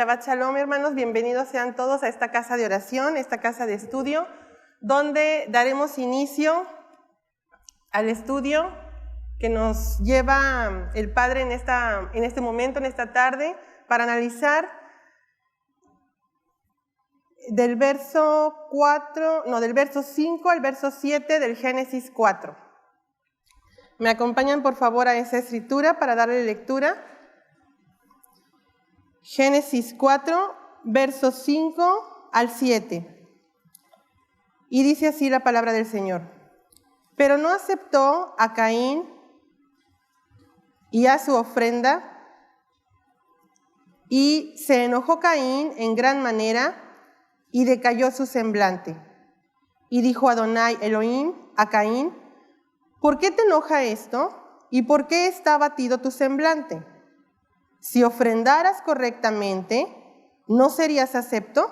Shabbat Shalom, hermanos, bienvenidos sean todos a esta casa de oración, esta casa de estudio, donde daremos inicio al estudio que nos lleva el Padre en este momento, en esta tarde, para analizar del verso 5 al verso 7 del Génesis 4. ¿Me acompañan, por favor, a esa escritura para darle lectura? Génesis 4, versos 5 al 7. Y dice así la palabra del Señor. Pero no aceptó a Caín y a su ofrenda, y se enojó Caín en gran manera, y decayó su semblante. Y dijo Adonai Elohim a Caín: ¿por qué te enoja esto? ¿Y por qué está abatido tu semblante? Si ofrendaras correctamente, ¿no serías acepto?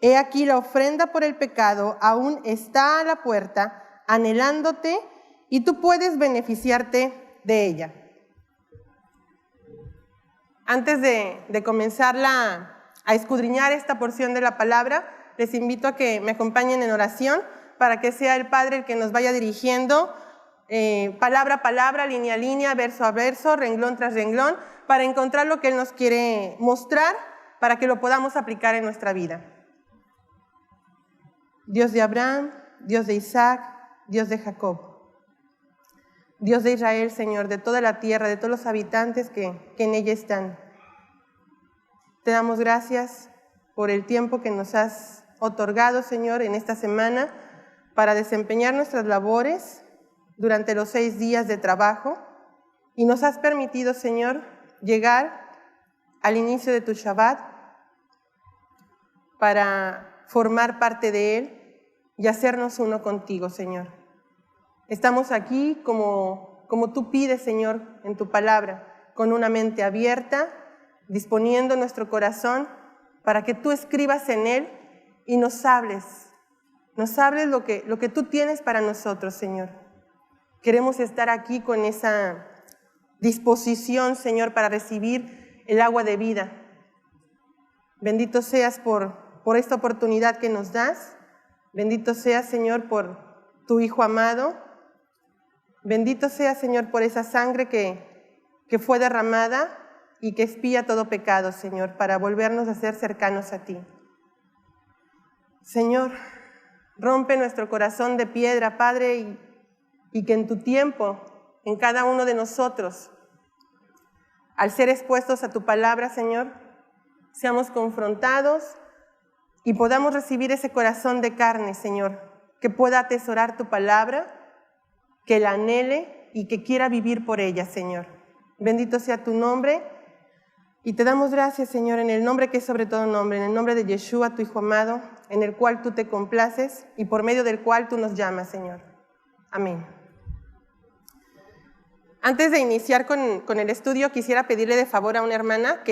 He aquí la ofrenda por el pecado aún está a la puerta, anhelándote, y tú puedes beneficiarte de ella. Antes de comenzar a escudriñar esta porción de la palabra, les invito a que me acompañen en oración para que sea el Padre el que nos vaya dirigiendo palabra a palabra, línea a línea, verso a verso, renglón tras renglón, para encontrar lo que Él nos quiere mostrar, para que lo podamos aplicar en nuestra vida. Dios de Abraham, Dios de Isaac, Dios de Jacob, Dios de Israel, Señor, de toda la tierra, de todos los habitantes que en ella están. Te damos gracias por el tiempo que nos has otorgado, Señor, en esta semana para desempeñar nuestras labores durante los 6 días de trabajo, y nos has permitido, Señor, llegar al inicio de tu Shabbat para formar parte de él y hacernos uno contigo, Señor. Estamos aquí como tú pides, Señor, en tu palabra, con una mente abierta, disponiendo nuestro corazón para que tú escribas en él y nos hables lo que tú tienes para nosotros, Señor. Queremos estar aquí con esa disposición, Señor, para recibir el agua de vida. Bendito seas por esta oportunidad que nos das. Bendito seas, Señor, por tu Hijo amado. Bendito seas, Señor, por esa sangre que fue derramada y que expía todo pecado, Señor, para volvernos a ser cercanos a ti. Señor, rompe nuestro corazón de piedra, Padre, y que en tu tiempo, en cada uno de nosotros, al ser expuestos a tu palabra, Señor, seamos confrontados y podamos recibir ese corazón de carne, Señor, que pueda atesorar tu palabra, que la anhele y que quiera vivir por ella, Señor. Bendito sea tu nombre, y te damos gracias, Señor, en el nombre que es sobre todo nombre, en el nombre de Yeshua, tu Hijo amado, en el cual tú te complaces y por medio del cual tú nos llamas, Señor. Amén. Antes de iniciar con el estudio, quisiera pedirle de favor a una hermana,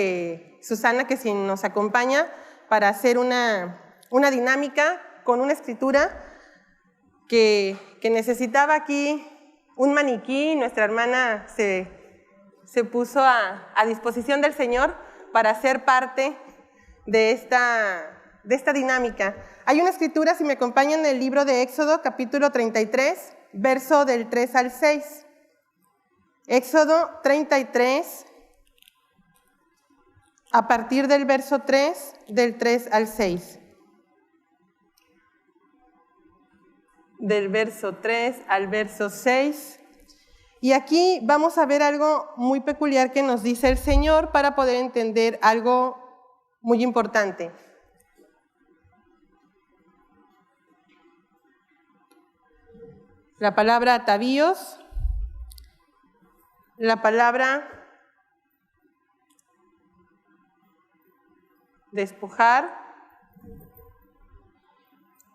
Susana, que si nos acompaña para hacer una dinámica con una escritura que necesitaba aquí un maniquí. Nuestra hermana se puso a disposición del Señor para ser parte de esta dinámica. Hay una escritura, si me acompañan, en el libro de Éxodo, capítulo 33, verso del 3 al 6. Éxodo 33, a partir del verso 3, del 3 al 6. Del verso 3 al verso 6. Y aquí vamos a ver algo muy peculiar que nos dice el Señor para poder entender algo muy importante. La palabra atavíos, la palabra despojar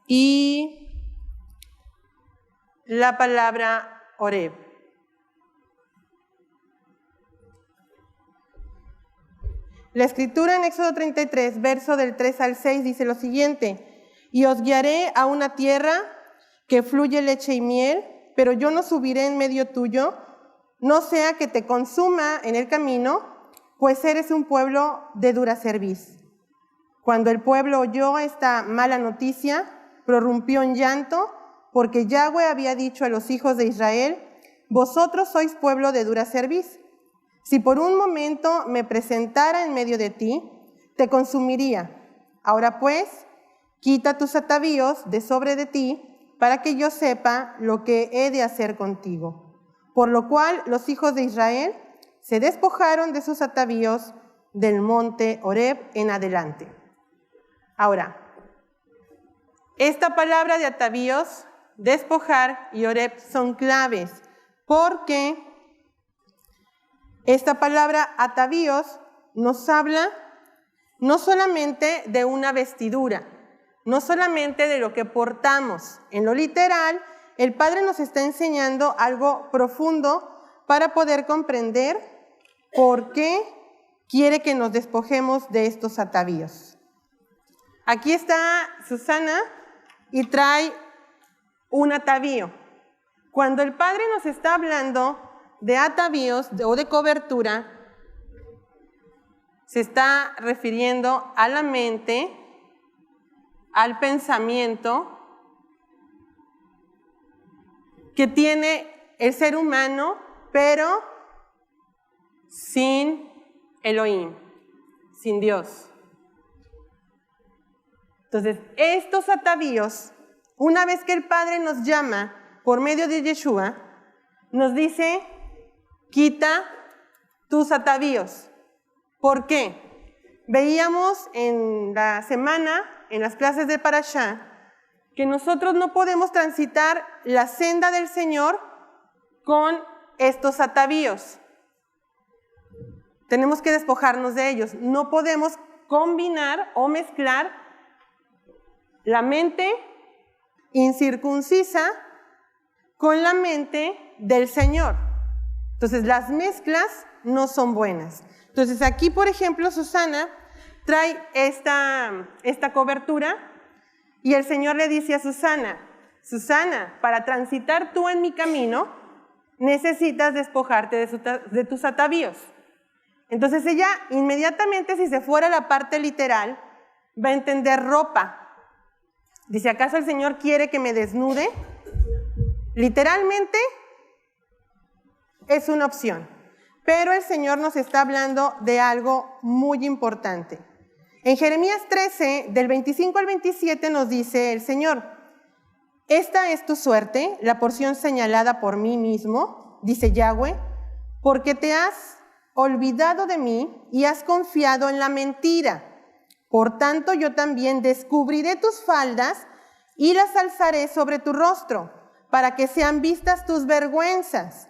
y la palabra oreb. La escritura en Éxodo 33, verso del 3 al 6, dice lo siguiente: y os guiaré a una tierra que fluye leche y miel, pero yo no subiré en medio tuyo, no sea que te consuma en el camino pues eres un pueblo de dura cerviz. Cuando el pueblo oyó esta mala noticia, prorrumpió en llanto, porque Yahweh había dicho a los hijos de Israel: vosotros sois pueblo de dura cerviz. Si por un momento me presentara en medio de ti, te consumiría. Ahora pues, quita tus atavíos de sobre de ti, para que yo sepa lo que he de hacer contigo. Por lo cual los hijos de Israel se despojaron de sus atavíos del monte Horeb en adelante. Ahora, esta palabra de atavíos, despojar y Horeb son claves, porque esta palabra atavíos nos habla no solamente de una vestidura, no solamente de lo que portamos. En lo literal, el Padre nos está enseñando algo profundo para poder comprender por qué quiere que nos despojemos de estos atavíos. Aquí está Susana y trae un atavío. Cuando el Padre nos está hablando de atavíos o de cobertura, se está refiriendo a la mente, al pensamiento que tiene el ser humano, pero sin Elohim, sin Dios. Entonces, estos atavíos, una vez que el Padre nos llama por medio de Yeshua, nos dice: quita tus atavíos. ¿Por qué? Veíamos en la semana, en las clases de Parashá, que nosotros no podemos transitar la senda del Señor con estos atavíos. Tenemos que despojarnos de ellos. No podemos combinar o mezclar la mente incircuncisa con la mente del Señor. Entonces, las mezclas no son buenas. Entonces, aquí, por ejemplo, Susana trae esta cobertura y el Señor le dice a Susana: Susana, para transitar tú en mi camino, necesitas despojarte de tus atavíos. Entonces, ella inmediatamente, si se fuera a la parte literal, va a entender ropa. Dice: ¿acaso el Señor quiere que me desnude? Literalmente es una opción, pero el Señor nos está hablando de algo muy importante. En Jeremías 13, del 25 al 27, nos dice el Señor: esta es tu suerte, la porción señalada por mí mismo, dice Yahweh, porque te has olvidado de mí y has confiado en la mentira. Por tanto, yo también descubriré tus faldas y las alzaré sobre tu rostro, para que sean vistas tus vergüenzas,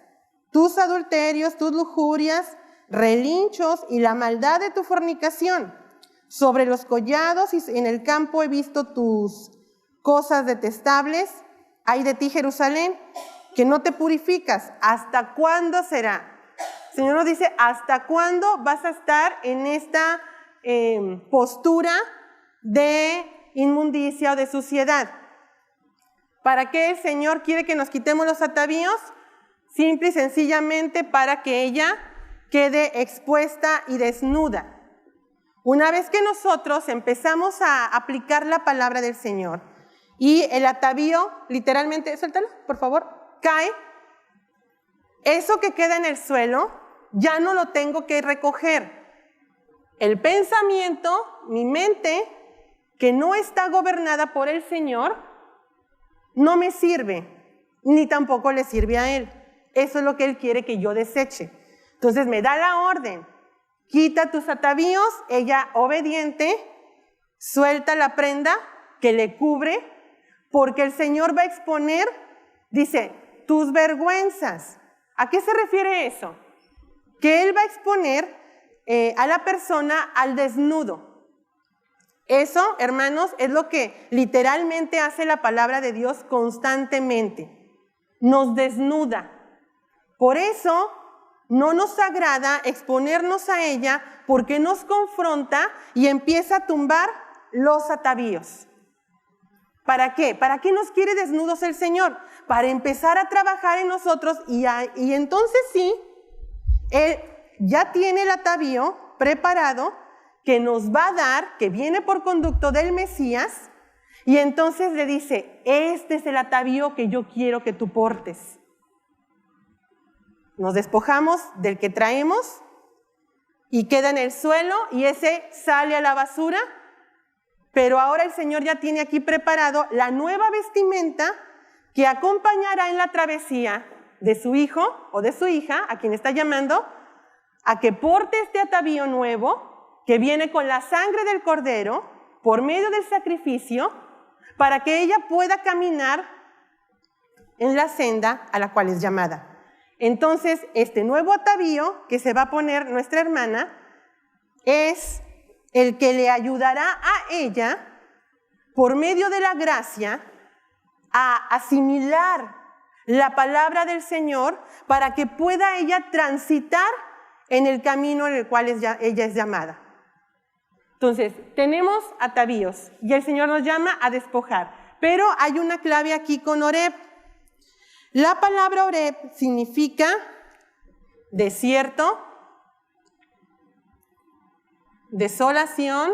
tus adulterios, tus lujurias, relinchos y la maldad de tu fornicación. Sobre los collados y en el campo he visto tus cosas detestables. Ay de ti, Jerusalén, que no te purificas. ¿Hasta cuándo será? El Señor nos dice: ¿hasta cuándo vas a estar en esta postura de inmundicia o de suciedad? ¿Para qué el Señor quiere que nos quitemos los atavíos? Simple y sencillamente para que ella quede expuesta y desnuda. Una vez que nosotros empezamos a aplicar la palabra del Señor y el atavío, literalmente, suéltalo, por favor, cae, eso que queda en el suelo ya no lo tengo que recoger. El pensamiento, mi mente, que no está gobernada por el Señor, no me sirve, ni tampoco le sirve a Él. Eso es lo que Él quiere que yo deseche. Entonces me da la orden: quita tus atavíos. Ella, obediente, suelta la prenda que le cubre, porque el Señor va a exponer, dice, tus vergüenzas. ¿A qué se refiere eso? Que Él va a exponer a la persona al desnudo. Eso, hermanos, es lo que literalmente hace la palabra de Dios constantemente. Nos desnuda. Por eso no nos agrada exponernos a ella, porque nos confronta y empieza a tumbar los atavíos. ¿Para qué? ¿Para qué nos quiere desnudos el Señor? Para empezar a trabajar en nosotros y entonces sí, Él ya tiene el atavío, preparado que nos va a dar, que viene por conducto del Mesías, y entonces le dice, este es el atavío que yo quiero que tú portes. Nos despojamos del que traemos y queda en el suelo y ese sale a la basura, pero ahora el Señor ya tiene aquí preparado la nueva vestimenta que acompañará en la travesía de su hijo o de su hija, a quien está llamando, a que porte este atavío nuevo que viene con la sangre del cordero por medio del sacrificio para que ella pueda caminar en la senda a la cual es llamada. Entonces, este nuevo atavío que se va a poner nuestra hermana es el que le ayudará a ella, por medio de la gracia, a asimilar la palabra del Señor para que pueda ella transitar en el camino en el cual ella es llamada. Entonces, tenemos atavíos y el Señor nos llama a despojar, pero hay una clave aquí con Oreb. La palabra Oreb significa desierto, desolación,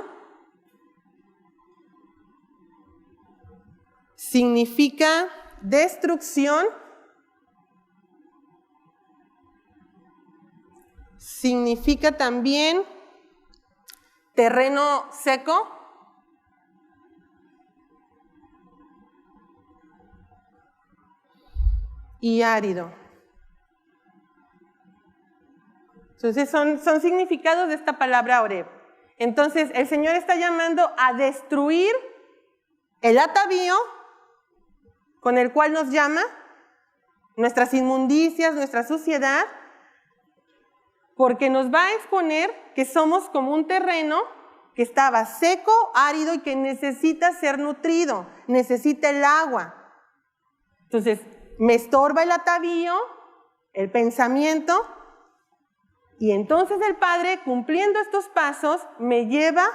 significa destrucción, significa también terreno seco, y árido. Entonces son significados de esta palabra Oreb. Entonces el Señor está llamando a destruir el atavío con el cual nos llama, nuestras inmundicias, nuestra suciedad, porque nos va a exponer que somos como un terreno que estaba seco, árido y que necesita ser nutrido, necesita el agua. Entonces, me estorba el atavío, el pensamiento, y entonces el Padre, cumpliendo estos pasos, me lleva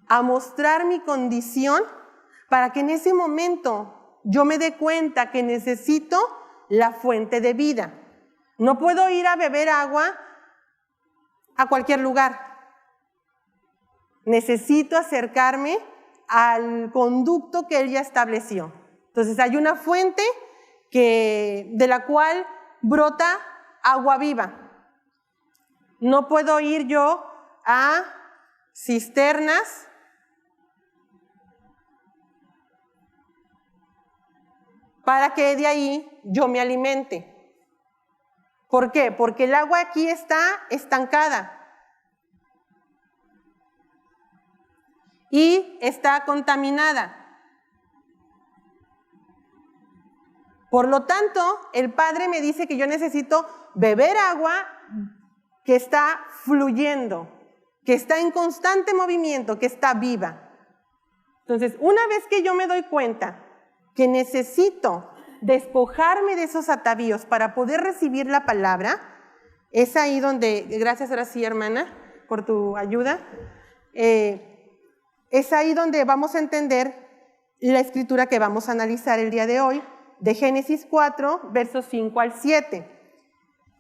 a mostrar mi condición para que en ese momento yo me dé cuenta que necesito la fuente de vida. No puedo ir a beber agua a cualquier lugar. Necesito acercarme al conducto que Él ya estableció. Entonces hay una fuente de la cual brota agua viva. No puedo ir yo a cisternas para que de ahí yo me alimente. ¿Por qué? Porque el agua aquí está estancada y está contaminada. Por lo tanto, el Padre me dice que yo necesito beber agua que está fluyendo, que está en constante movimiento, que está viva. Entonces, una vez que yo me doy cuenta que necesito despojarme de esos atavíos para poder recibir la palabra, es ahí donde, gracias ahora sí, hermana, por tu ayuda, es ahí donde vamos a entender la escritura que vamos a analizar el día de hoy, de Génesis 4, versos 5 al 7,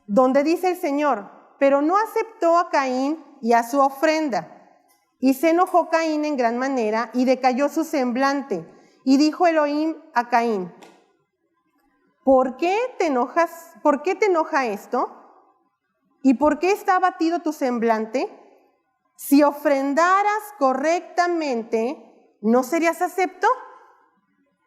donde dice el Señor, pero no aceptó a Caín y a su ofrenda, y se enojó Caín en gran manera, y decayó su semblante, y dijo Elohim a Caín, ¿por qué te enoja esto? ¿Y por qué está abatido tu semblante? Si ofrendaras correctamente, ¿no serías acepto?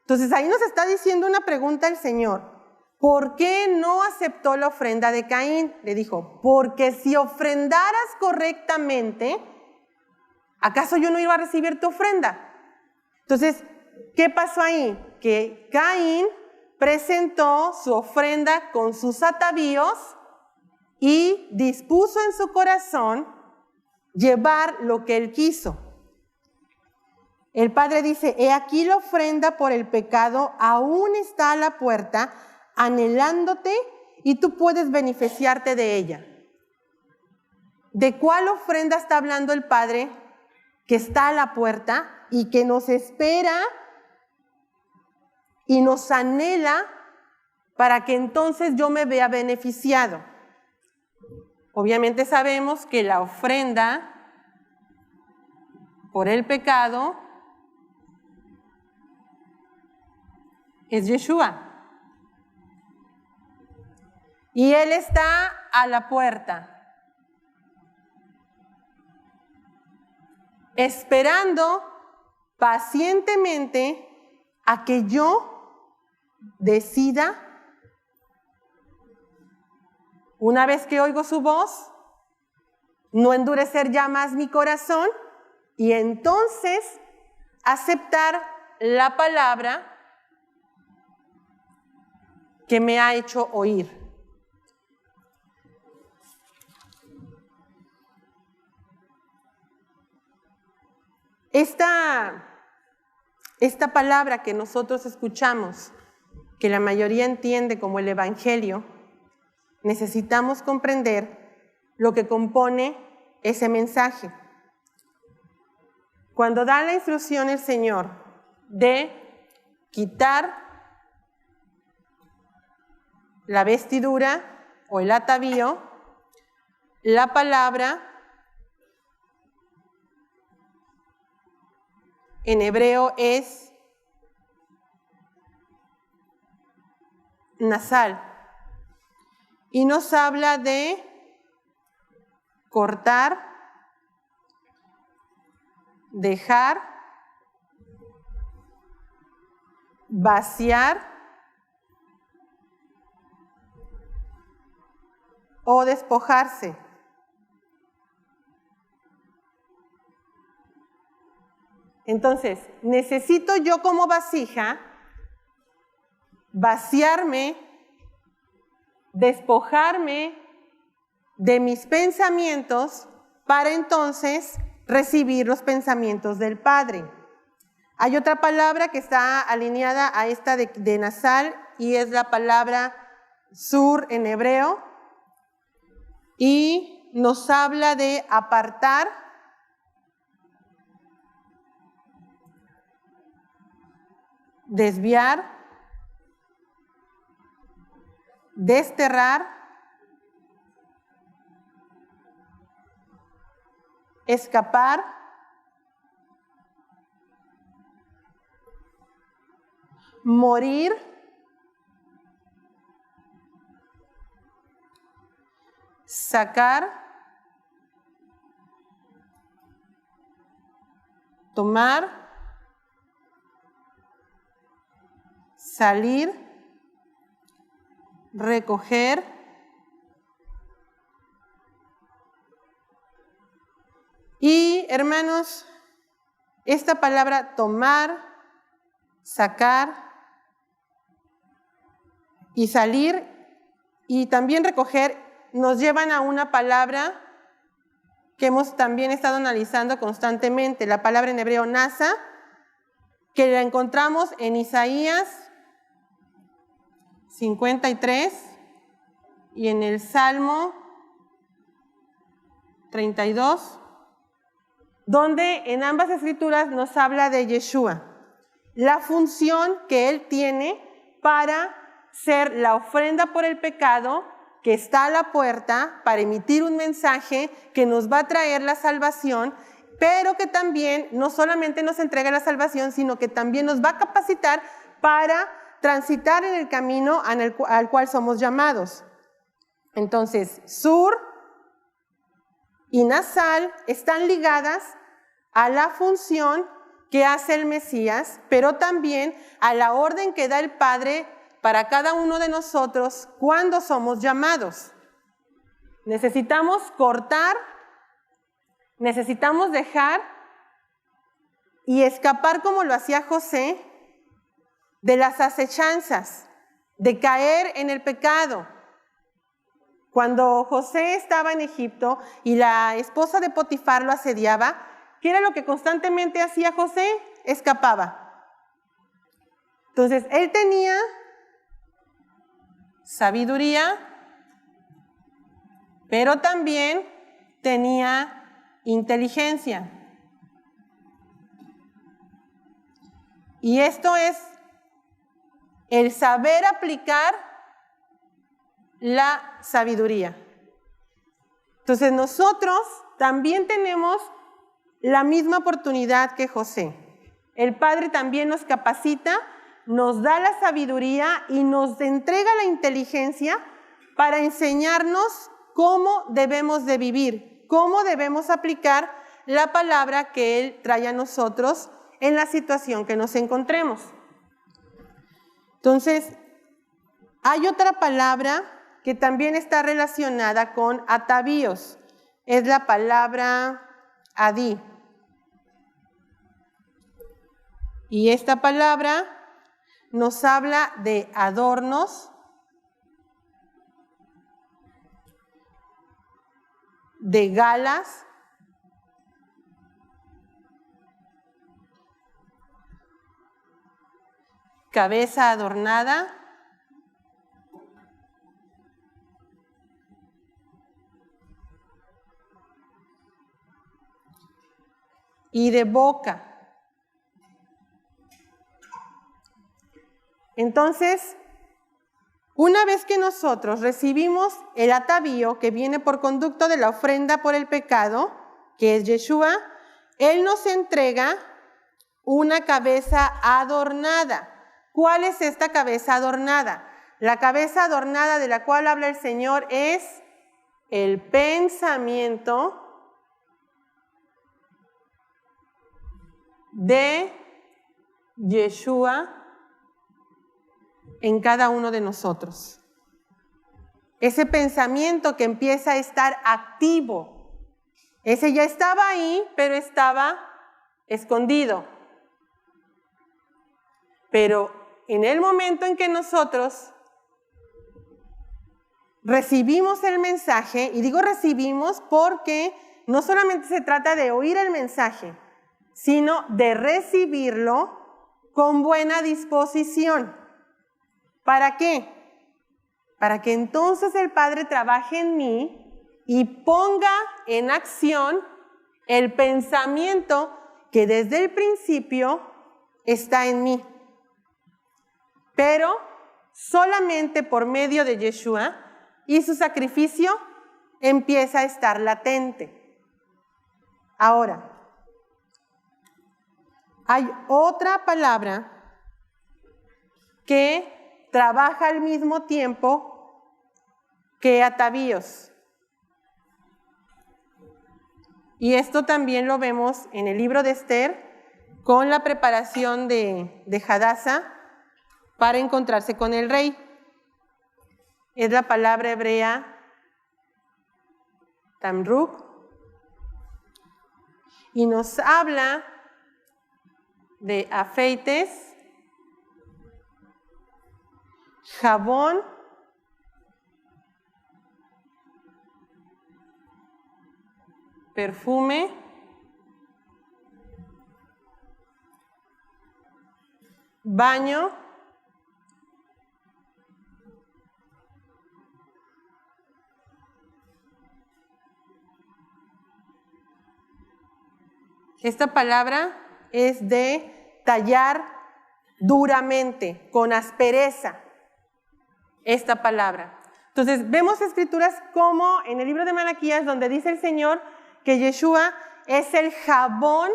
Entonces ahí nos está diciendo una pregunta el Señor. ¿Por qué no aceptó la ofrenda de Caín? Le dijo, porque si ofrendaras correctamente, ¿acaso yo no iba a recibir tu ofrenda? Entonces, ¿qué pasó ahí? Que Caín presentó su ofrenda con sus atavíos y dispuso en su corazón llevar lo que él quiso. El Padre dice, he aquí la ofrenda por el pecado aún está a la puerta, anhelándote, y tú puedes beneficiarte de ella. ¿De cuál ofrenda está hablando el Padre que está a la puerta y que nos espera y nos anhela para que entonces yo me vea beneficiado? Obviamente sabemos que la ofrenda por el pecado es Yeshua. Y Él está a la puerta, esperando pacientemente a que yo decida, una vez que oigo su voz, no endurecer ya más mi corazón y entonces aceptar la palabra que me ha hecho oír. Esta palabra que nosotros escuchamos, que la mayoría entiende como el Evangelio, necesitamos comprender lo que compone ese mensaje. Cuando da la instrucción el Señor de quitar la vestidura o el atavío, la palabra en hebreo es nasal y nos habla de cortar, dejar, vaciar o despojarse. Entonces, necesito yo como vasija vaciarme, despojarme de mis pensamientos para entonces recibir los pensamientos del Padre. Hay otra palabra que está alineada a esta de nasal y es la palabra sur en hebreo y nos habla de apartar, desviar, desterrar, escapar, morir, sacar, tomar, salir, recoger, y hermanos, esta palabra tomar, sacar y salir y también recoger nos llevan a una palabra que hemos también estado analizando constantemente, la palabra en hebreo nasa, que la encontramos en Isaías 53 y en el Salmo 32, donde en ambas escrituras nos habla de Yeshua, la función que Él tiene para ser la ofrenda por el pecado que está a la puerta para emitir un mensaje que nos va a traer la salvación, pero que también no solamente nos entrega la salvación, sino que también nos va a capacitar para transitar en el camino al cual somos llamados. Entonces, sur y nasal están ligadas a la función que hace el Mesías, pero también a la orden que da el Padre para cada uno de nosotros cuando somos llamados. Necesitamos cortar, necesitamos dejar y escapar como lo hacía José de las acechanzas, de caer en el pecado. Cuando José estaba en Egipto y la esposa de Potifar lo asediaba, ¿qué era lo que constantemente hacía José? Escapaba. Entonces, él tenía sabiduría, pero también tenía inteligencia. Y esto es el saber aplicar la sabiduría. Entonces nosotros también tenemos la misma oportunidad que José. El Padre también nos capacita, nos da la sabiduría y nos entrega la inteligencia para enseñarnos cómo debemos de vivir, cómo debemos aplicar la palabra que Él trae a nosotros en la situación que nos encontremos. Entonces, hay otra palabra que también está relacionada con atavíos. Es la palabra adí. Y esta palabra nos habla de adornos, de galas, cabeza adornada, y de boca. Entonces, una vez que nosotros recibimos el atavío que viene por conducto de la ofrenda por el pecado, que es Yeshua, Él nos entrega una cabeza adornada. ¿Cuál es esta cabeza adornada? La cabeza adornada de la cual habla el Señor es el pensamiento de Yeshua en cada uno de nosotros. Ese pensamiento que empieza a estar activo. Ese ya estaba ahí, pero estaba escondido. Pero en el momento en que nosotros recibimos el mensaje, y digo recibimos porque no solamente se trata de oír el mensaje, sino de recibirlo con buena disposición. ¿Para qué? Para que entonces el Padre trabaje en mí y ponga en acción el pensamiento que desde el principio está en mí. Pero solamente por medio de Yeshua y su sacrificio empieza a estar latente. Ahora, hay otra palabra que trabaja al mismo tiempo que atavíos. Y esto también lo vemos en el libro de Esther con la preparación de Hadasa para encontrarse con el rey. Es la palabra hebrea tamruk y nos habla de afeites, jabón, perfume, baño, esta palabra es de tallar duramente, con aspereza, esta palabra. Entonces, vemos escrituras como en el libro de Malaquías, donde dice el Señor que Yeshua es el jabón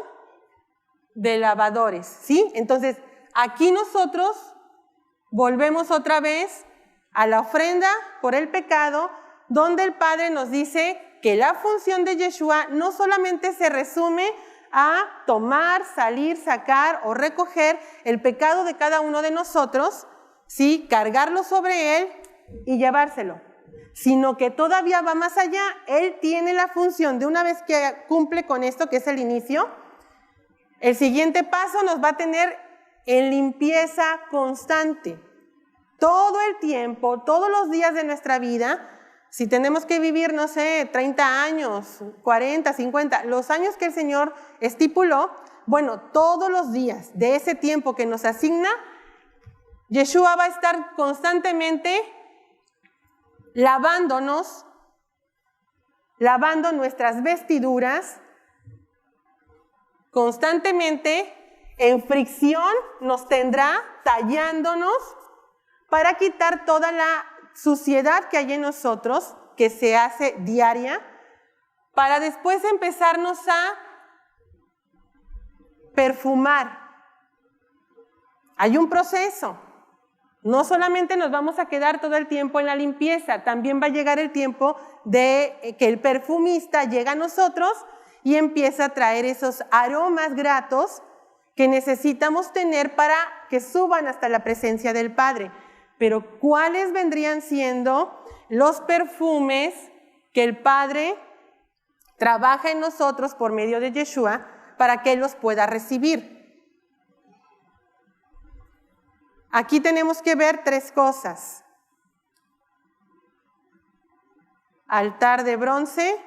de lavadores, ¿sí? Entonces, aquí nosotros volvemos otra vez a la ofrenda por el pecado, donde el Padre nos dice que la función de Yeshua no solamente se resume a tomar, salir, sacar o recoger el pecado de cada uno de nosotros, ¿sí? Cargarlo sobre Él y llevárselo, sino que todavía va más allá. Él tiene la función de, una vez que cumple con esto, que es el inicio, el siguiente paso nos va a tener en limpieza constante. Todo el tiempo, todos los días de nuestra vida, si tenemos que vivir, no sé, 30 años, 40, 50, los años que el Señor estipuló, bueno, todos los días de ese tiempo que nos asigna, Yeshua va a estar constantemente lavándonos, lavando nuestras vestiduras, constantemente en fricción nos tendrá, tallándonos para quitar toda la suciedad que hay en nosotros, que se hace diaria, para después empezarnos a perfumar. Hay un proceso. No solamente nos vamos a quedar todo el tiempo en la limpieza, también va a llegar el tiempo de que el perfumista llega a nosotros y empieza a traer esos aromas gratos que necesitamos tener para que suban hasta la presencia del Padre. Pero ¿cuáles vendrían siendo los perfumes que el Padre trabaja en nosotros por medio de Yeshua para que Él los pueda recibir? Aquí tenemos que ver tres cosas: altar de bronce,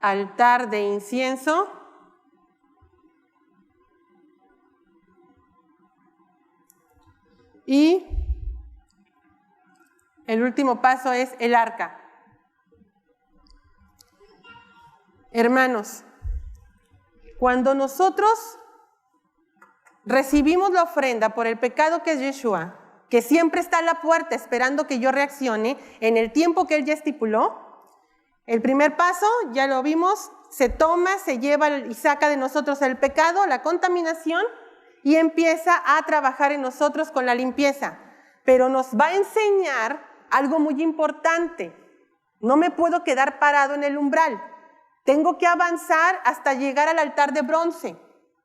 altar de incienso y el último paso es el arca. Hermanos, cuando nosotros recibimos la ofrenda por el pecado que es Yeshua, que siempre está a la puerta esperando que yo reaccione en el tiempo que Él ya estipuló, el primer paso, ya lo vimos, se toma, se lleva y saca de nosotros el pecado, la contaminación, y empieza a trabajar en nosotros con la limpieza. Pero nos va a enseñar algo muy importante. No me puedo quedar parado en el umbral. Tengo que avanzar hasta llegar al altar de bronce.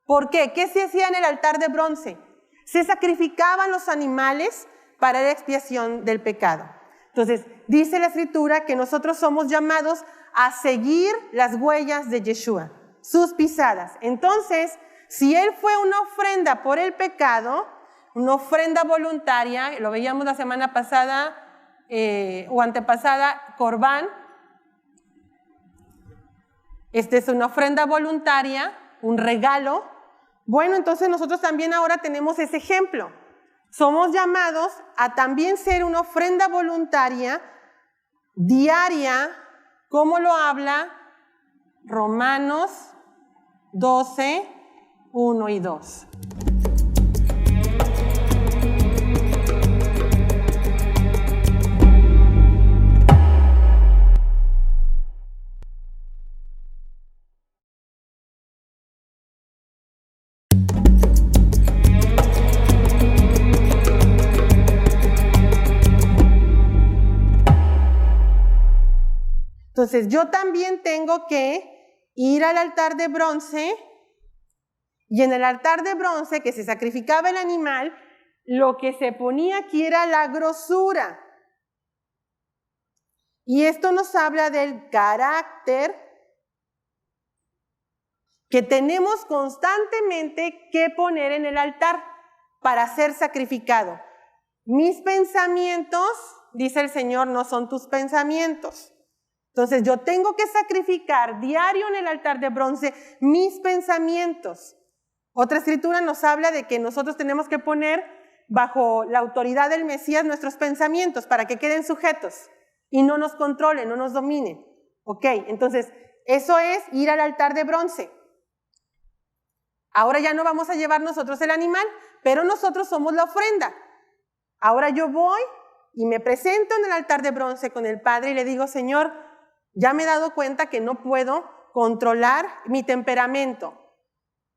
¿Por qué? ¿Qué se hacía en el altar de bronce? Se sacrificaban los animales para la expiación del pecado. Entonces, dice la Escritura que nosotros somos llamados a seguir las huellas de Yeshua, sus pisadas. Entonces, si Él fue una ofrenda por el pecado, una ofrenda voluntaria, lo veíamos la semana pasada o antepasada, Corbán, esta es una ofrenda voluntaria, un regalo. Bueno, entonces nosotros también ahora tenemos ese ejemplo. Somos llamados a también ser una ofrenda voluntaria diaria, como lo habla Romanos 12, 1 y 2. Entonces, yo también tengo que ir al altar de bronce, y en el altar de bronce que se sacrificaba el animal, lo que se ponía aquí era la grosura. Y esto nos habla del carácter que tenemos constantemente que poner en el altar para ser sacrificado. Mis pensamientos, dice el Señor, no son tus pensamientos. Entonces yo tengo que sacrificar diario en el altar de bronce mis pensamientos. Otra escritura nos habla de que nosotros tenemos que poner bajo la autoridad del Mesías nuestros pensamientos para que queden sujetos y no nos controlen, no nos dominen. Ok, entonces eso es ir al altar de bronce. Ahora ya no vamos a llevar nosotros el animal, pero nosotros somos la ofrenda. Ahora yo voy y me presento en el altar de bronce con el Padre y le digo: Señor, ya me he dado cuenta que no puedo controlar mi temperamento.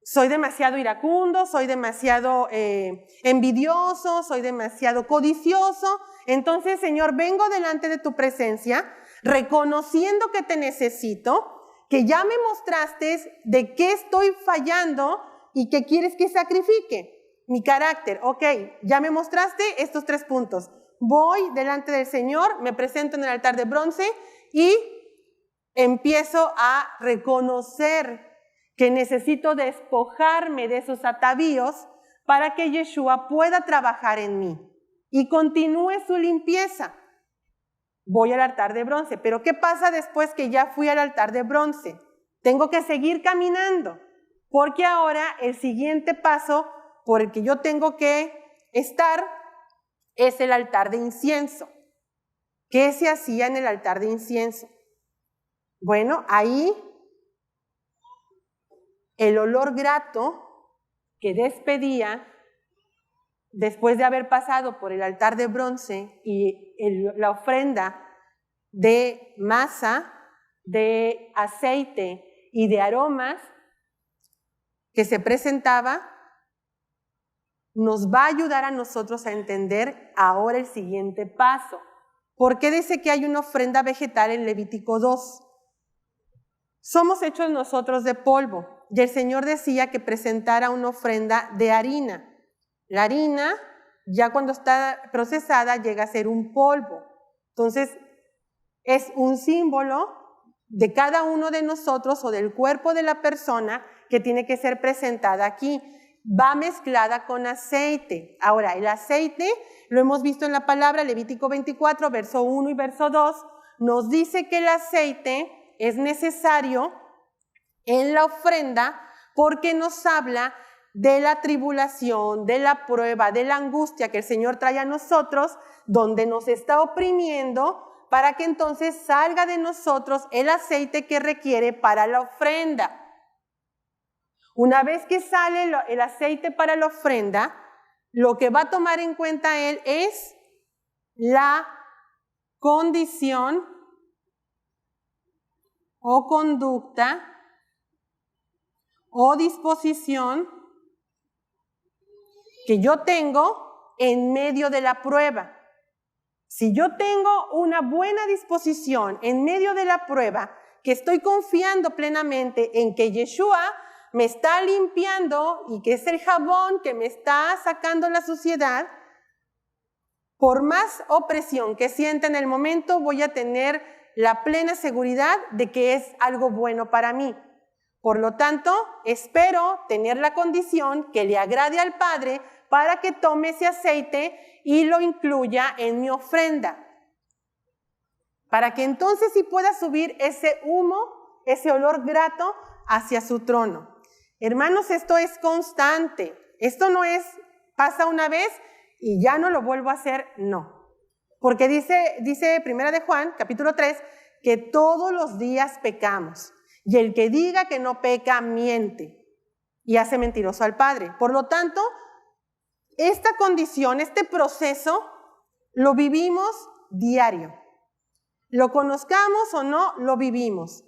Soy demasiado iracundo, soy demasiado envidioso, soy demasiado codicioso. Entonces, Señor, vengo delante de tu presencia, reconociendo que te necesito, que ya me mostraste de qué estoy fallando y que quieres que sacrifique. Mi carácter, ok, ya me mostraste estos 3 puntos. Voy delante del Señor, me presento en el altar de bronce y empiezo a reconocer que necesito despojarme de esos atavíos para que Yeshua pueda trabajar en mí y continúe su limpieza. Voy al altar de bronce, pero ¿qué pasa después que ya fui al altar de bronce? Tengo que seguir caminando, porque ahora el siguiente paso por el que yo tengo que estar es el altar de incienso. ¿Qué se hacía en el altar de incienso? Bueno, ahí el olor grato que despedía después de haber pasado por el altar de bronce y la ofrenda de masa, de aceite y de aromas que se presentaba, nos va a ayudar a nosotros a entender ahora el siguiente paso. ¿Por qué dice que hay una ofrenda vegetal en Levítico 2? Somos hechos nosotros de polvo, y el Señor decía que presentara una ofrenda de harina. La harina, ya cuando está procesada, llega a ser un polvo. Entonces, es un símbolo de cada uno de nosotros o del cuerpo de la persona que tiene que ser presentada aquí. Va mezclada con aceite. Ahora, el aceite, lo hemos visto en la palabra, Levítico 24, verso 1 y verso 2, nos dice que el aceite es necesario en la ofrenda porque nos habla de la tribulación, de la prueba, de la angustia que el Señor trae a nosotros, donde nos está oprimiendo, para que entonces salga de nosotros el aceite que requiere para la ofrenda. Una vez que sale el aceite para la ofrenda, lo que va a tomar en cuenta Él es la condición o conducta o disposición que yo tengo en medio de la prueba. Si yo tengo una buena disposición en medio de la prueba, que estoy confiando plenamente en que Yeshua me está limpiando y que es el jabón que me está sacando la suciedad, por más opresión que sienta en el momento, voy a tener la plena seguridad de que es algo bueno para mí. Por lo tanto, espero tener la condición que le agrade al Padre para que tome ese aceite y lo incluya en mi ofrenda. Para que entonces sí pueda subir ese humo, ese olor grato hacia su trono. Hermanos, esto es constante. Esto no es, pasa una vez y ya no lo vuelvo a hacer, no. Porque dice Primera de Juan, capítulo 3, que todos los días pecamos. Y el que diga que no peca, miente y hace mentiroso al Padre. Por lo tanto, esta condición, este proceso, lo vivimos diario. Lo conozcamos o no, lo vivimos.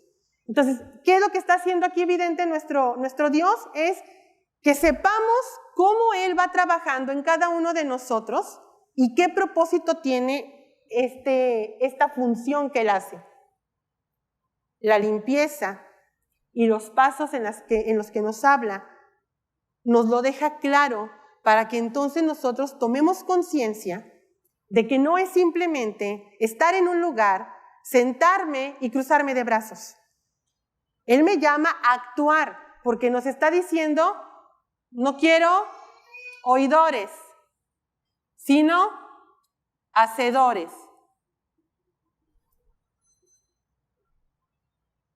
Entonces, ¿qué es lo que está haciendo aquí evidente nuestro Dios? Es que sepamos cómo Él va trabajando en cada uno de nosotros y qué propósito tiene esta función que Él hace. La limpieza y los pasos en los que nos habla, nos lo deja claro para que entonces nosotros tomemos conciencia de que no es simplemente estar en un lugar, sentarme y cruzarme de brazos. Él me llama a actuar porque nos está diciendo, no quiero oidores, sino hacedores.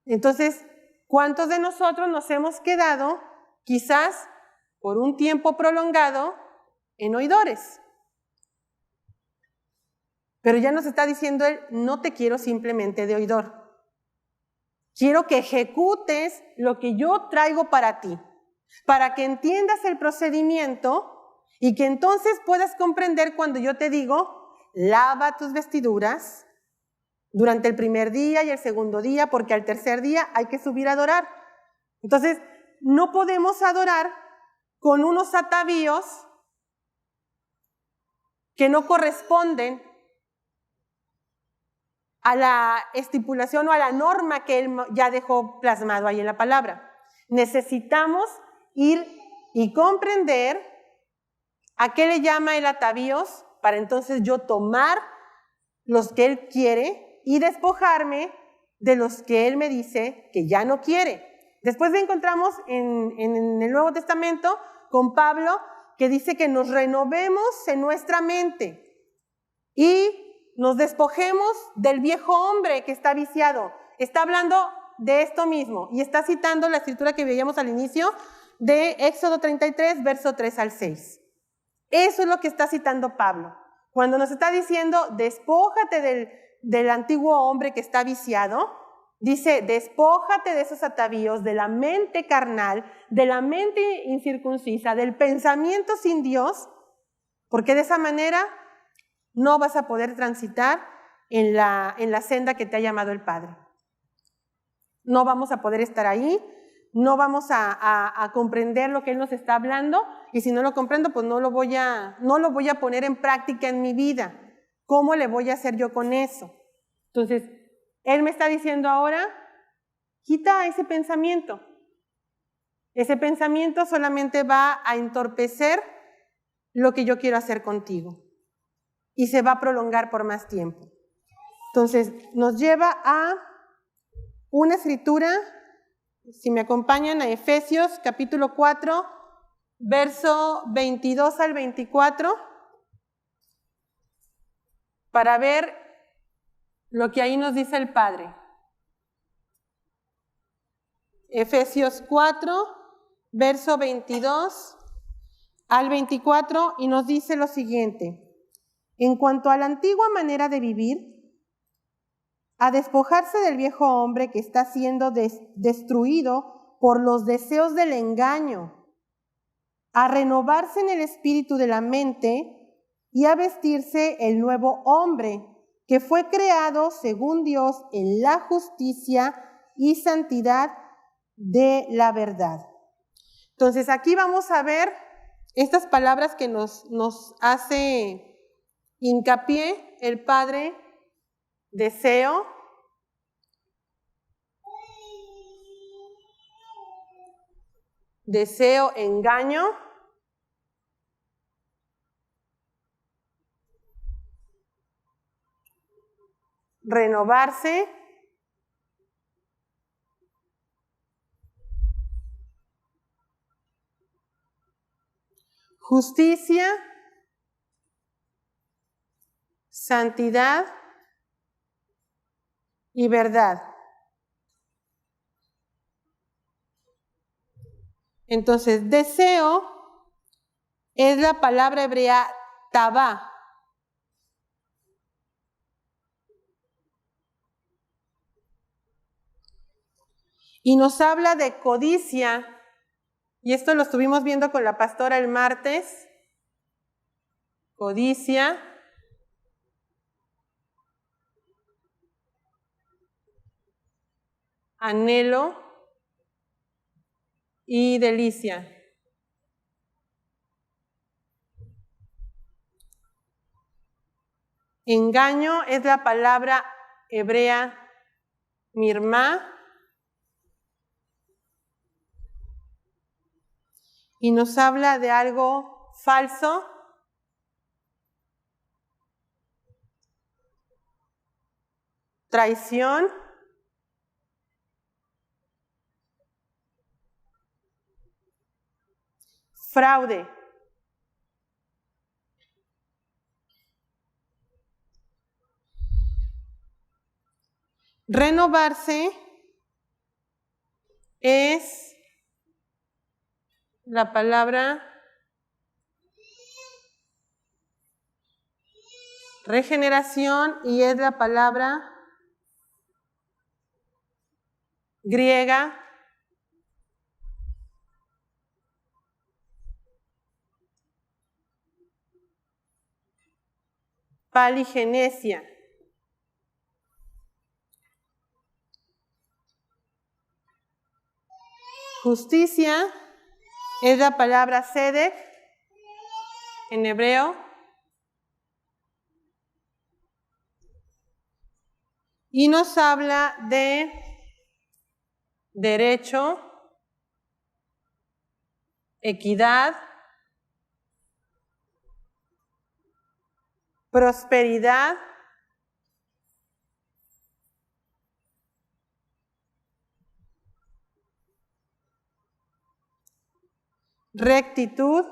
Entonces, ¿cuántos de nosotros nos hemos quedado, quizás por un tiempo prolongado, en oidores? Pero ya nos está diciendo Él, no te quiero simplemente de oidor. Quiero que ejecutes lo que yo traigo para ti, para que entiendas el procedimiento y que entonces puedas comprender cuando yo te digo, lava tus vestiduras durante el primer día y el segundo día, porque al tercer día hay que subir a adorar. Entonces, no podemos adorar con unos atavíos que no corresponden a la estipulación o a la norma que Él ya dejó plasmado ahí en la palabra. Necesitamos ir y comprender a qué le llama el atavíos para entonces yo tomar los que Él quiere y despojarme de los que Él me dice que ya no quiere. Después encontramos en el Nuevo Testamento con Pablo que dice que nos renovemos en nuestra mente y nos despojemos del viejo hombre que está viciado. Está hablando de esto mismo y está citando la escritura que veíamos al inicio de Éxodo 33, verso 3 al 6. Eso es lo que está citando Pablo. Cuando nos está diciendo, despójate del antiguo hombre que está viciado, dice, despójate de esos atavíos, de la mente carnal, de la mente incircuncisa, del pensamiento sin Dios, porque de esa manera no vas a poder transitar en la senda que te ha llamado el Padre. No vamos a poder estar ahí, no vamos a comprender lo que Él nos está hablando, y si no lo comprendo, pues no lo voy a poner en práctica en mi vida. ¿Cómo le voy a hacer yo con eso? Entonces, Él me está diciendo ahora, quita ese pensamiento. Ese pensamiento solamente va a entorpecer lo que yo quiero hacer contigo y se va a prolongar por más tiempo. Entonces, nos lleva a una escritura, si me acompañan, a Efesios capítulo 4, verso 22 al 24, para ver lo que ahí nos dice el Padre. Efesios 4, verso 22 al 24, y nos dice lo siguiente: en cuanto a la antigua manera de vivir, a despojarse del viejo hombre que está siendo destruido por los deseos del engaño, a renovarse en el espíritu de la mente y a vestirse el nuevo hombre que fue creado según Dios en la justicia y santidad de la verdad. Entonces aquí vamos a ver estas palabras que nos hace hincapié el Padre: deseo, engaño, renovarse, justicia, santidad y verdad. Entonces, deseo es la palabra hebrea tabá. Y nos habla de codicia, y esto lo estuvimos viendo con la pastora el martes. Codicia, anhelo y delicia. Engaño es la palabra hebrea mirmá, y nos habla de algo falso, traición, fraude. Renovarse es la palabra regeneración y es la palabra griega paligenesia. Justicia es la palabra sedek en hebreo y nos habla de derecho, equidad, prosperidad, rectitud,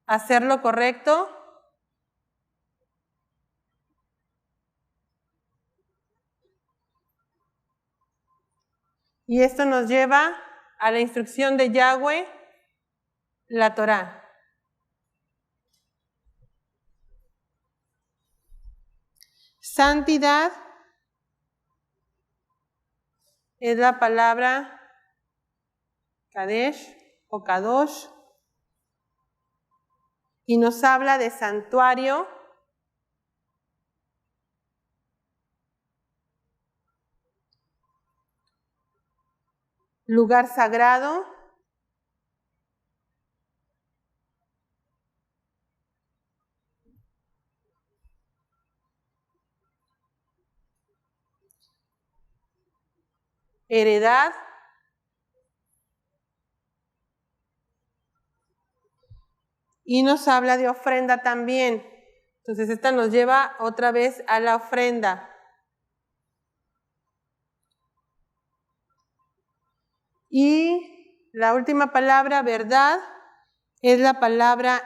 hacer lo correcto, y esto nos lleva a la instrucción de Yahweh, la Torá. Santidad es la palabra Kadesh o Kadosh y nos habla de santuario, lugar sagrado, heredad, y nos habla de ofrenda también. Entonces esta nos lleva otra vez a la ofrenda. Y la última palabra, verdad, es la palabra,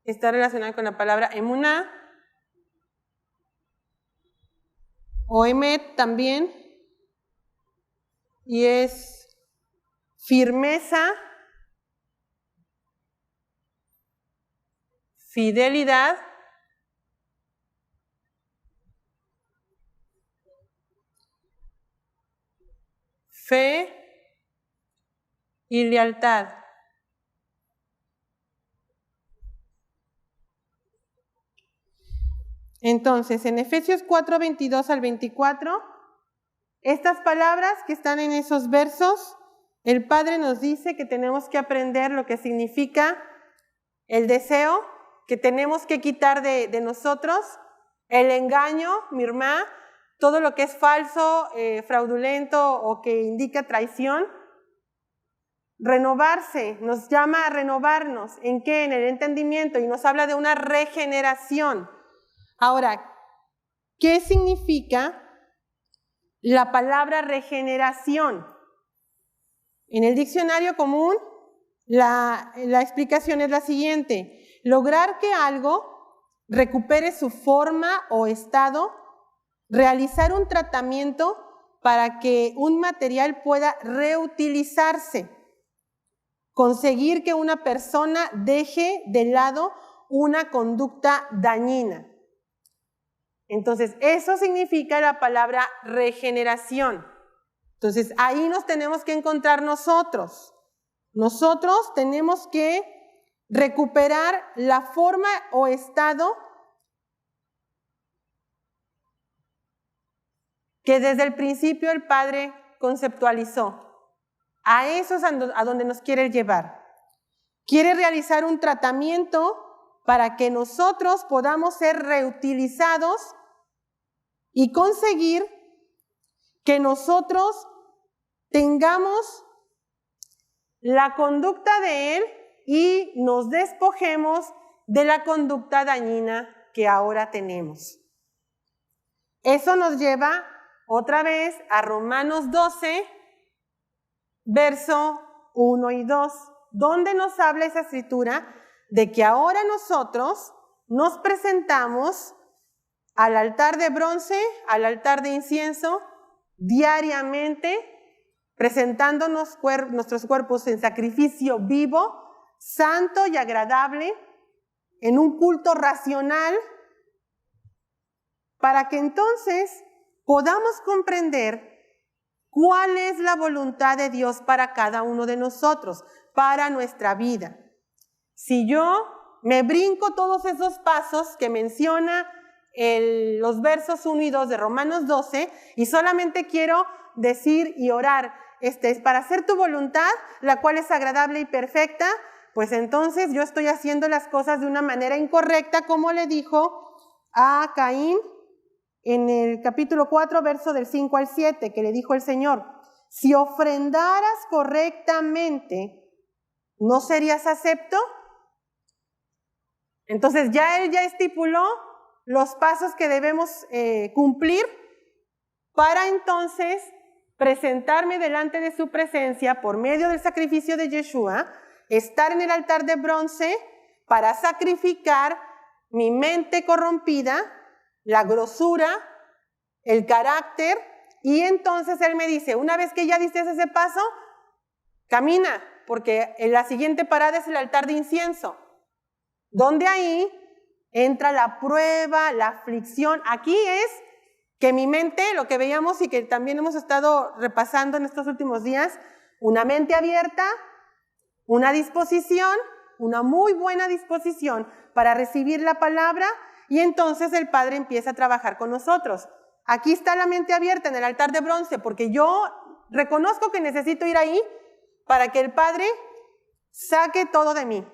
está relacionada con la palabra emuná, o emet también, y es firmeza, fidelidad, fe y lealtad. Entonces, en Efesios 4, 22 al 24, estas palabras que están en esos versos, el Padre nos dice que tenemos que aprender lo que significa el deseo, que tenemos que quitar de nosotros el engaño, mirmá, todo lo que es falso, fraudulento o que indica traición. Renovarse, nos llama a renovarnos. ¿En qué? En el entendimiento, y nos habla de una regeneración. Ahora, ¿qué significa la palabra regeneración? En el diccionario común, la explicación es la siguiente: lograr que algo recupere su forma o estado, realizar un tratamiento para que un material pueda reutilizarse, conseguir que una persona deje de lado una conducta dañina. Entonces, eso significa la palabra regeneración. Entonces, ahí nos tenemos que encontrar nosotros. Nosotros tenemos que recuperar la forma o estado que desde el principio el Padre conceptualizó. A eso es a donde nos quiere llevar. Quiere realizar un tratamiento para que nosotros podamos ser reutilizados y conseguir que nosotros tengamos la conducta de Él y nos despojemos de la conducta dañina que ahora tenemos. Eso nos lleva otra vez a Romanos 12, verso 1 y 2, donde nos habla esa escritura de que ahora nosotros nos presentamos al altar de bronce, al altar de incienso, diariamente, presentándonos nuestros cuerpos en sacrificio vivo, santo y agradable, en un culto racional, para que entonces podamos comprender cuál es la voluntad de Dios para cada uno de nosotros, para nuestra vida. Si yo me brinco todos esos pasos que menciona los versos 1 y 2 de Romanos 12 y solamente quiero decir y orar, es para hacer tu voluntad, la cual es agradable y perfecta, pues entonces yo estoy haciendo las cosas de una manera incorrecta, como le dijo a Caín en el capítulo 4, verso del 5 al 7, que le dijo el Señor: si ofrendaras correctamente, ¿no serías acepto? Entonces ya Él ya estipuló los pasos que debemos cumplir para entonces presentarme delante de su presencia por medio del sacrificio de Yeshua, estar en el altar de bronce para sacrificar mi mente corrompida, la grosura, el carácter, y entonces Él me dice, una vez que ya diste ese paso, camina, porque en la siguiente parada es el altar de incienso, donde ahí entra la prueba, la aflicción. Aquí es que mi mente, lo que veíamos y que también hemos estado repasando en estos últimos días, una mente abierta, una disposición una muy buena disposición para recibir la palabra, y entonces el Padre empieza a trabajar con nosotros. Aquí está la mente abierta en el altar de bronce, porque yo reconozco que necesito ir ahí para que el Padre saque todo de mí.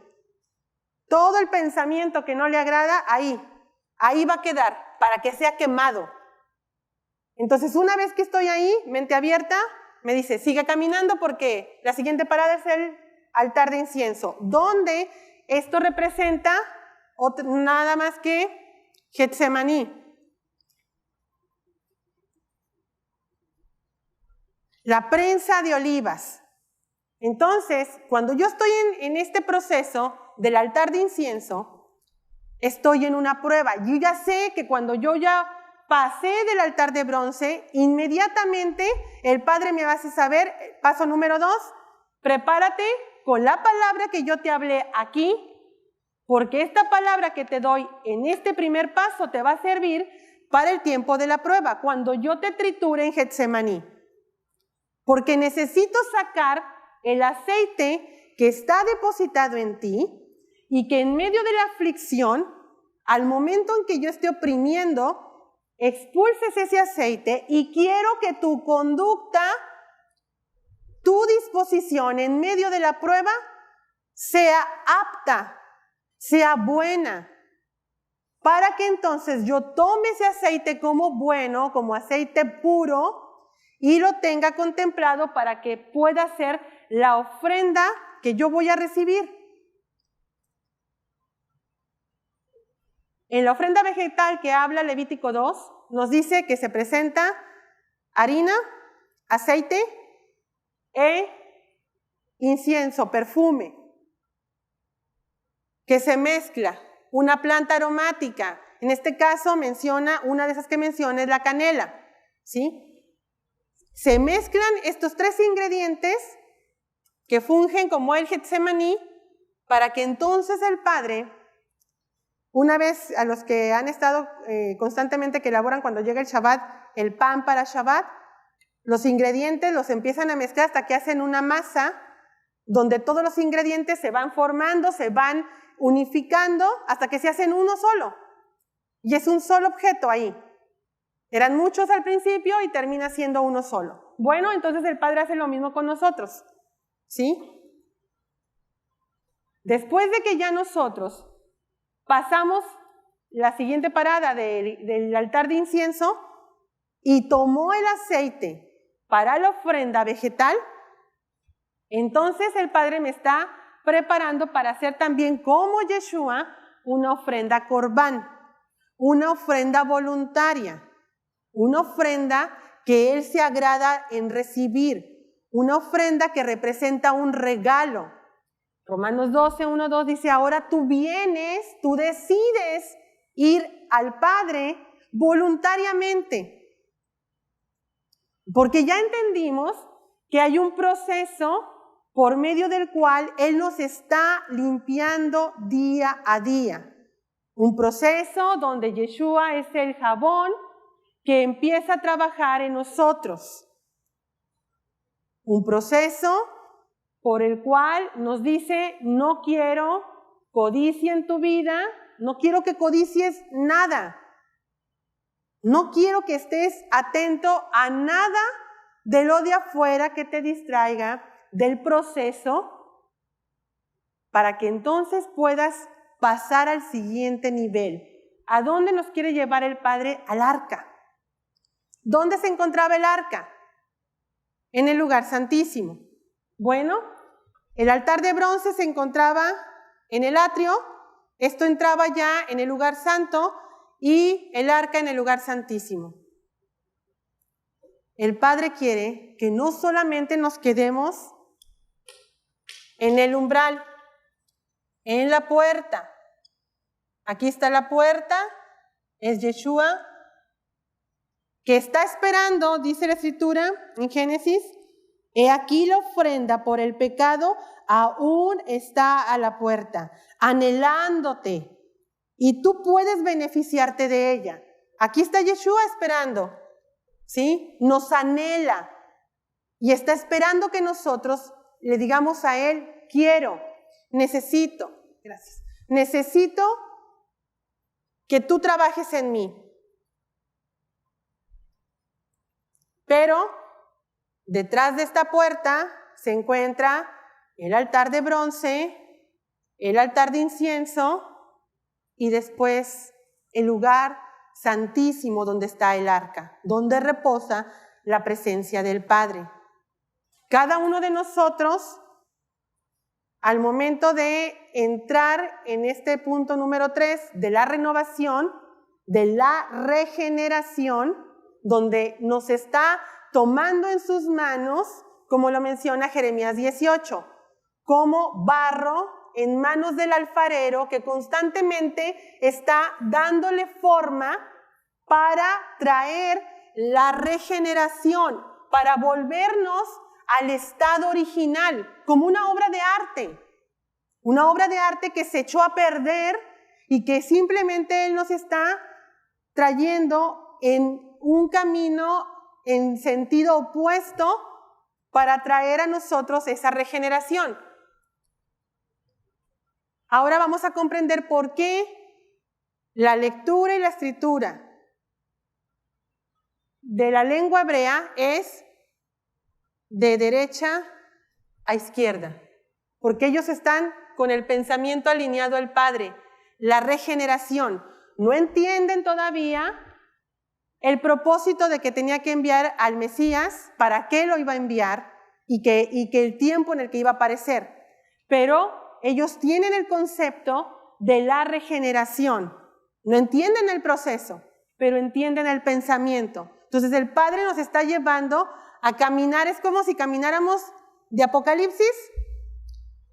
Todo el pensamiento que no le agrada, ahí va a quedar, para que sea quemado. Entonces, una vez que estoy ahí, mente abierta, me dice, sigue caminando porque la siguiente parada es el altar de incienso, donde esto representa nada más que Getsemaní. La prensa de olivas. Entonces, cuando yo estoy en este proceso del altar de incienso, estoy en una prueba. Yo ya sé que cuando yo ya pasé del altar de bronce, inmediatamente el Padre me va a hacer saber, paso número 2, prepárate con la palabra que yo te hablé aquí, porque esta palabra que te doy en este primer paso te va a servir para el tiempo de la prueba, cuando yo te triture en Getsemaní. Porque necesito sacar el aceite que está depositado en ti y que en medio de la aflicción, al momento en que yo esté oprimiendo, expulses ese aceite, y quiero que tu conducta, tu disposición en medio de la prueba sea apta, sea buena, para que entonces yo tome ese aceite como bueno, como aceite puro, y lo tenga contemplado para que pueda ser la ofrenda que yo voy a recibir. En la ofrenda vegetal que habla Levítico 2, nos dice que se presenta harina, aceite e incienso, perfume, que se mezcla, una planta aromática. En este caso menciona, una de esas que menciona es la canela, ¿sí? Se mezclan estos 3 ingredientes que fungen como el Getsemaní, para que entonces el Padre, una vez a los que han estado constantemente, que elaboran cuando llega el Shabbat, el pan para Shabbat, los ingredientes los empiezan a mezclar hasta que hacen una masa donde todos los ingredientes se van formando, se van unificando hasta que se hacen uno solo. Y es un solo objeto ahí. Eran muchos al principio y termina siendo uno solo. Bueno, entonces el Padre hace lo mismo con nosotros, ¿sí? Después de que ya nosotros pasamos la siguiente parada del altar de incienso y tomó el aceite para la ofrenda vegetal, entonces el Padre me está preparando para hacer también como Yeshua una ofrenda corbán, una ofrenda voluntaria, una ofrenda que Él se agrada en recibir, una ofrenda que representa un regalo. Romanos 12, 1, 2 dice, ahora tú vienes, tú decides ir al Padre voluntariamente, porque ya entendimos que hay un proceso por medio del cual Él nos está limpiando día a día. Un proceso donde Yeshua es el jabón que empieza a trabajar en nosotros. Un proceso por el cual nos dice, no quiero codicia en tu vida, no quiero que codicies nada. No quiero que estés atento a nada de lo de afuera que te distraiga del proceso, para que entonces puedas pasar al siguiente nivel. ¿A dónde nos quiere llevar el Padre? Al arca. ¿Dónde se encontraba el arca? En el lugar santísimo. Bueno, el altar de bronce se encontraba en el atrio, esto entraba ya en el lugar santo, y el arca en el lugar santísimo. El Padre quiere que no solamente nos quedemos en el umbral, en la puerta. Aquí está la puerta, es Yeshua, que está esperando, dice la Escritura en Génesis, he aquí la ofrenda por el pecado aún está a la puerta, anhelándote, y tú puedes beneficiarte de ella. Aquí está Yeshua esperando, ¿sí? Nos anhela y está esperando que nosotros le digamos a Él, quiero. necesito que tú trabajes en mí. Pero detrás de esta puerta se encuentra el altar de bronce, el altar de incienso y después el lugar santísimo donde está el arca, donde reposa la presencia del Padre. Cada uno de nosotros, al momento de entrar en este punto número 3 de la renovación, de la regeneración, donde nos está tomando en sus manos, como lo menciona Jeremías 18, como barro en manos del alfarero que constantemente está dándole forma para traer la regeneración, para volvernos al estado original, como una obra de arte que se echó a perder y que simplemente Él nos está trayendo en un camino en sentido opuesto para traer a nosotros esa regeneración. Ahora vamos a comprender por qué la lectura y la escritura de la lengua hebrea es de derecha a izquierda, porque ellos están con el pensamiento alineado al Padre, la regeneración. No entienden todavía el propósito de que tenía que enviar al Mesías, para qué lo iba a enviar y que el tiempo en el que iba a aparecer. Pero ellos tienen el concepto de la regeneración. No entienden el proceso, pero entienden el pensamiento. Entonces el Padre nos está llevando a caminar, es como si camináramos de Apocalipsis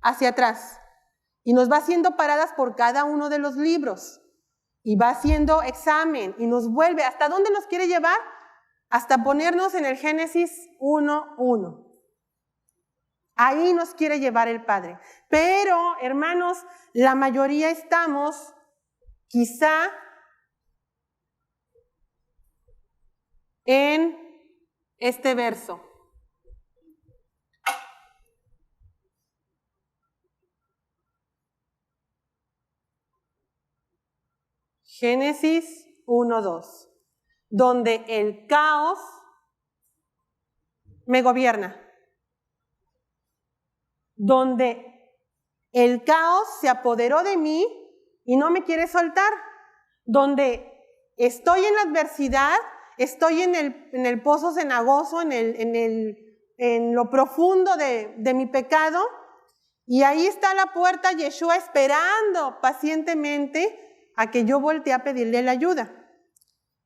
hacia atrás. Y nos va haciendo paradas por cada uno de los libros. Y va haciendo examen y nos vuelve. ¿Hasta dónde nos quiere llevar? Hasta ponernos en el Génesis 1:1. Ahí nos quiere llevar el Padre. Pero, hermanos, la mayoría estamos quizá en este verso. Génesis 1:2, donde el caos me gobierna, donde el caos se apoderó de mí y no me quiere soltar, donde estoy en la adversidad, estoy en el pozo cenagoso, en lo profundo de mi pecado, y ahí está la puerta Yeshua esperando pacientemente a que yo voltee a pedirle la ayuda.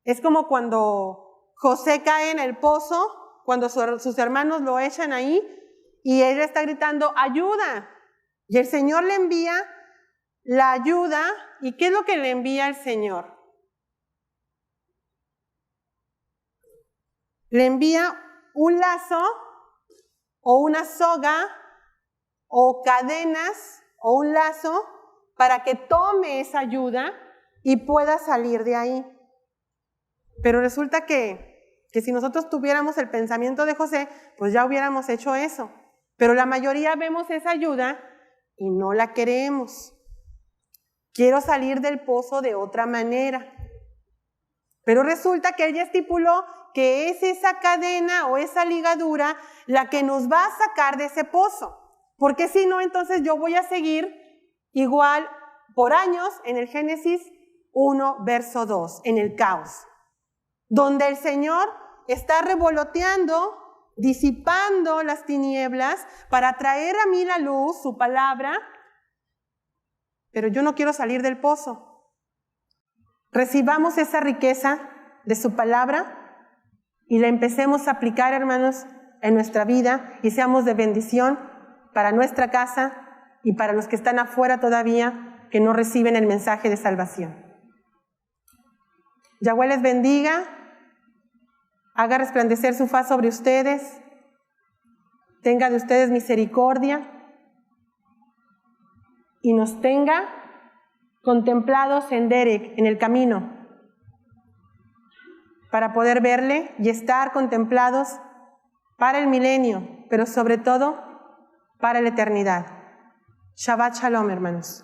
Es como cuando José cae en el pozo, cuando sus hermanos lo echan ahí y él está gritando, ¡ayuda! Y el Señor le envía la ayuda. ¿Y qué es lo que le envía el Señor? Le envía un lazo o una soga o cadenas o un lazo para que tome esa ayuda y pueda salir de ahí. Pero resulta que si nosotros tuviéramos el pensamiento de José, pues ya hubiéramos hecho eso. Pero la mayoría vemos esa ayuda y no la queremos. Quiero salir del pozo de otra manera. Pero resulta que Él ya estipuló que es esa cadena o esa ligadura la que nos va a sacar de ese pozo. Porque si no, entonces yo voy a seguir igual por años en el Génesis 1, verso 2, en el caos, donde el Señor está revoloteando, disipando las tinieblas para traer a mí la luz, su palabra, pero yo no quiero salir del pozo. Recibamos esa riqueza de su palabra y la empecemos a aplicar, hermanos, en nuestra vida y seamos de bendición para nuestra casa y para los que están afuera todavía que no reciben el mensaje de salvación. Yahweh les bendiga, haga resplandecer su faz sobre ustedes, tenga de ustedes misericordia y nos tenga contemplados en Derek, en el camino, para poder verle y estar contemplados para el milenio, pero sobre todo para la eternidad. Shabbat Shalom, hermanos.